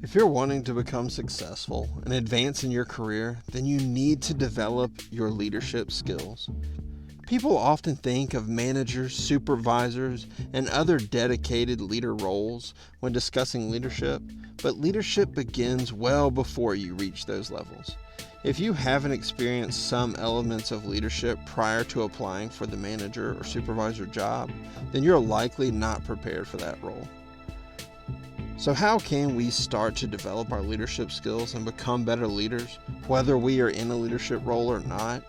If you're wanting to become successful and advance in your career, then you need to develop your leadership skills. People often think of managers, supervisors, and other dedicated leader roles when discussing leadership, but leadership begins well before you reach those levels. If you haven't experienced some elements of leadership prior to applying for the manager or supervisor job, then you're likely not prepared for that role. So how can we start to develop our leadership skills and become better leaders, whether we are in a leadership role or not?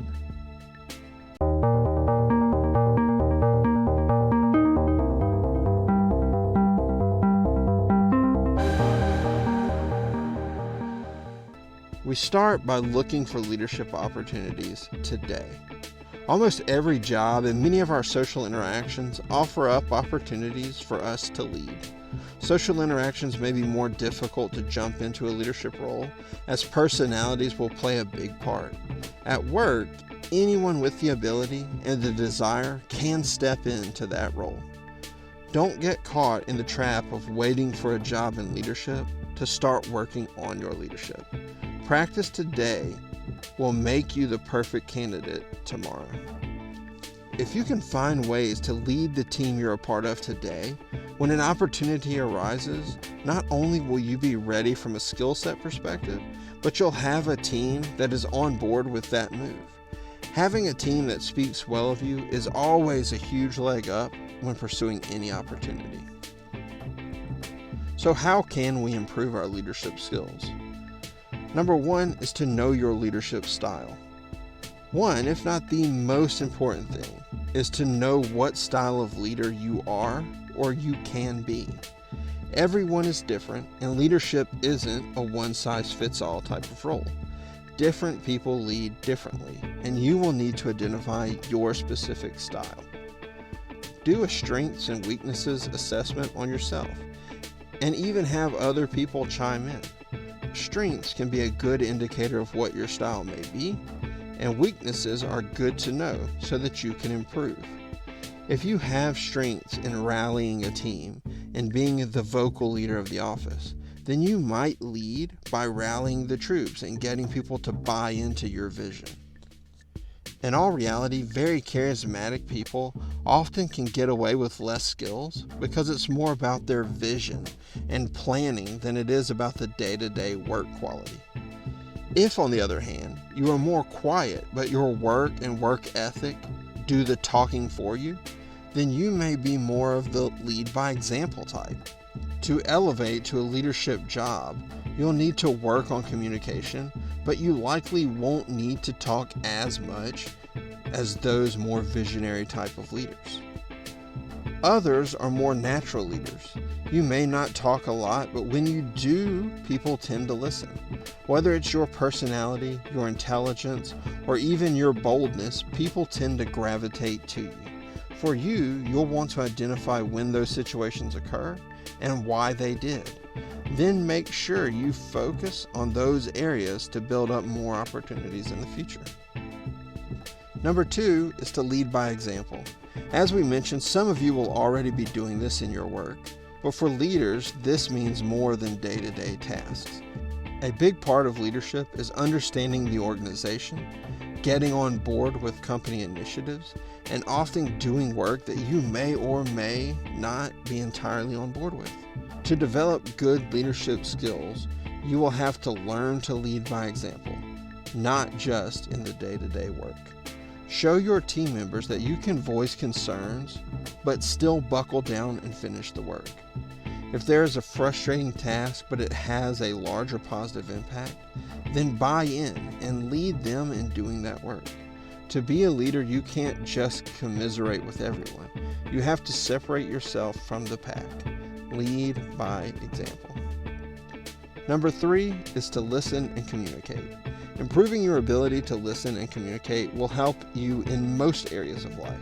We start by looking for leadership opportunities today. Almost every job and many of our social interactions offer up opportunities for us to lead. Social interactions may be more difficult to jump into a leadership role, as personalities will play a big part. At work, anyone with the ability and the desire can step into that role. Don't get caught in the trap of waiting for a job in leadership to start working on your leadership. Practice today will make you the perfect candidate tomorrow. If you can find ways to lead the team you're a part of today, when an opportunity arises, not only will you be ready from a skill set perspective, but you'll have a team that is on board with that move. Having a team that speaks well of you is always a huge leg up when pursuing any opportunity. So how can we improve our leadership skills? Number one is to know your leadership style. One, if not the most important thing, is to know what style of leader you are or you can be. Everyone is different, and leadership isn't a one-size-fits-all type of role. Different people lead differently, and you will need to identify your specific style. Do a strengths and weaknesses assessment on yourself, and even have other people chime in. Strengths can be a good indicator of what your style may be, and weaknesses are good to know so that you can improve. If you have strengths in rallying a team and being the vocal leader of the office, then you might lead by rallying the troops and getting people to buy into your vision. In all reality, very charismatic people often can get away with less skills because it's more about their vision and planning than it is about the day-to-day work quality. If, on the other hand, you are more quiet but your work and work ethic do the talking for you, then you may be more of the lead by example type. To elevate to a leadership job, you'll need to work on communication, but you likely won't need to talk as much as those more visionary type of leaders. Others are more natural leaders. You may not talk a lot, but when you do, people tend to listen. Whether it's your personality, your intelligence, or even your boldness, people tend to gravitate to you. For you, you'll want to identify when those situations occur and why they did. Then make sure you focus on those areas to build up more opportunities in the future. Number two is to lead by example. As we mentioned, some of you will already be doing this in your work, but for leaders, this means more than day-to-day tasks. A big part of leadership is understanding the organization, getting on board with company initiatives, and often doing work that you may or may not be entirely on board with. To develop good leadership skills, you will have to learn to lead by example, not just in the day-to-day work. Show your team members that you can voice concerns, but still buckle down and finish the work. If there is a frustrating task, but it has a larger positive impact, then buy in and lead them in doing that work. To be a leader, you can't just commiserate with everyone. You have to separate yourself from the pack. Lead by example. Number three is to listen and communicate. Improving your ability to listen and communicate will help you in most areas of life.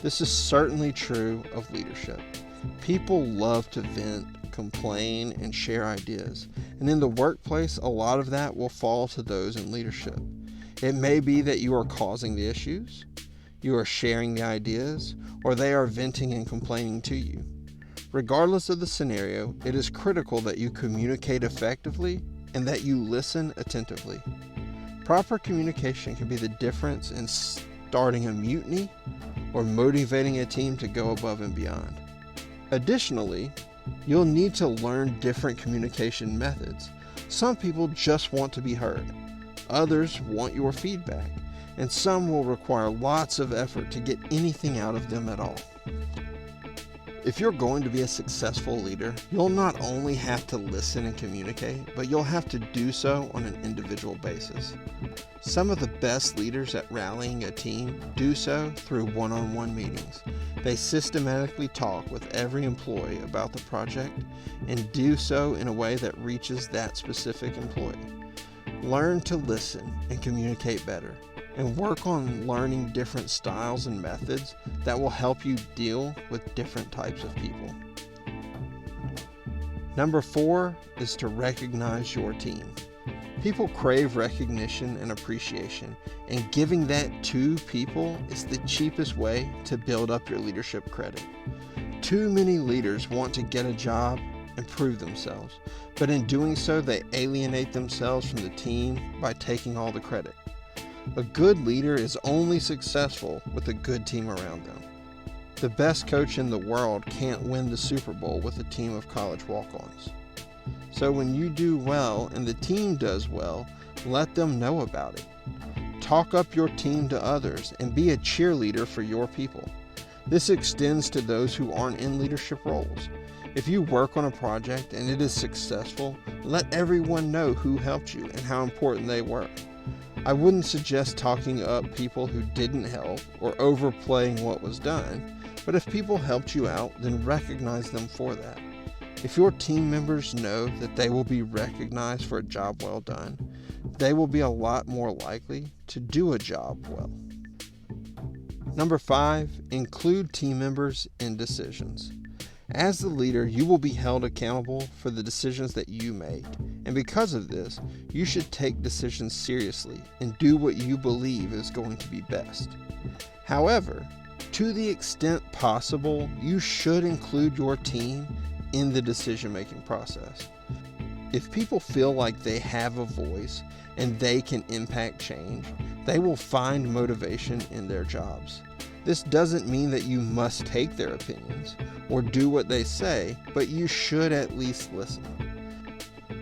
This is certainly true of leadership. People love to vent, complain, and share ideas. And in the workplace, a lot of that will fall to those in leadership. It may be that you are causing the issues, you are sharing the ideas, or they are venting and complaining to you. Regardless of the scenario, it is critical that you communicate effectively and that you listen attentively. Proper communication can be the difference in starting a mutiny or motivating a team to go above and beyond. Additionally, you'll need to learn different communication methods. Some people just want to be heard. Others want your feedback, and some will require lots of effort to get anything out of them at all. If you're going to be a successful leader, you'll not only have to listen and communicate, but you'll have to do so on an individual basis. Some of the best leaders at rallying a team do so through one-on-one meetings. They systematically talk with every employee about the project and do so in a way that reaches that specific employee. Learn to listen and communicate better, and work on learning different styles and methods that will help you deal with different types of people. Number 4 is to recognize your team. People crave recognition and appreciation, and giving that to people is the cheapest way to build up your leadership credit. Too many leaders want to get a job and prove themselves, but in doing so, they alienate themselves from the team by taking all the credit. A good leader is only successful with a good team around them. The best coach in the world can't win the Super Bowl with a team of college walk-ons. So when you do well and the team does well, let them know about it. Talk up your team to others and be a cheerleader for your people. This extends to those who aren't in leadership roles. If you work on a project and it is successful, let everyone know who helped you and how important they were. I wouldn't suggest talking up people who didn't help or overplaying what was done, but if people helped you out, then recognize them for that. If your team members know that they will be recognized for a job well done, they will be a lot more likely to do a job well. Number 5, include team members in decisions. As the leader, you will be held accountable for the decisions that you make, and because of this, you should take decisions seriously and do what you believe is going to be best. However, to the extent possible, you should include your team in the decision-making process. If people feel like they have a voice and they can impact change, they will find motivation in their jobs. This doesn't mean that you must take their opinions or do what they say, but you should at least listen.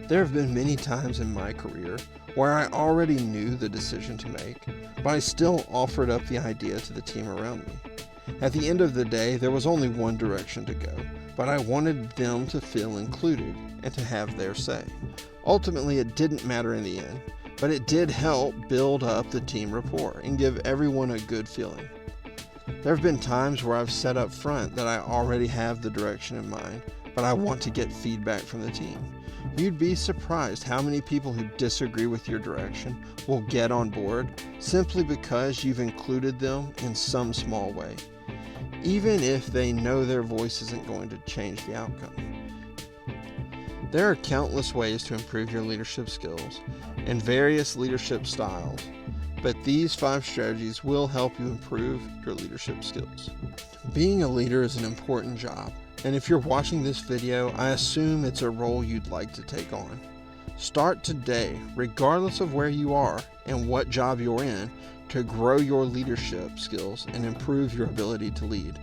There have been many times in my career where I already knew the decision to make, but I still offered up the idea to the team around me. At the end of the day, there was only one direction to go, but I wanted them to feel included and to have their say. Ultimately, it didn't matter in the end, but it did help build up the team rapport and give everyone a good feeling. There have been times where I've said up front that I already have the direction in mind, but I want to get feedback from the team. You'd be surprised how many people who disagree with your direction will get on board simply because you've included them in some small way, even if they know their voice isn't going to change the outcome. There are countless ways to improve your leadership skills and various leadership styles, but these 5 strategies will help you improve your leadership skills. Being a leader is an important job, and if you're watching this video, I assume it's a role you'd like to take on. Start today, regardless of where you are and what job you're in, to grow your leadership skills and improve your ability to lead.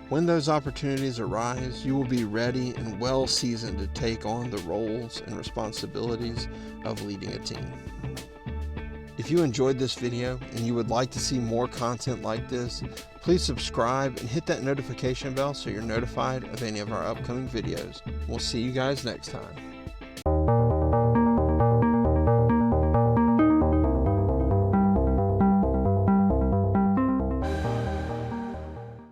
When those opportunities arise, you will be ready and well seasoned to take on the roles and responsibilities of leading a team. If you enjoyed this video and you would like to see more content like this, please subscribe and hit that notification bell so you're notified of any of our upcoming videos. We'll see you guys next time.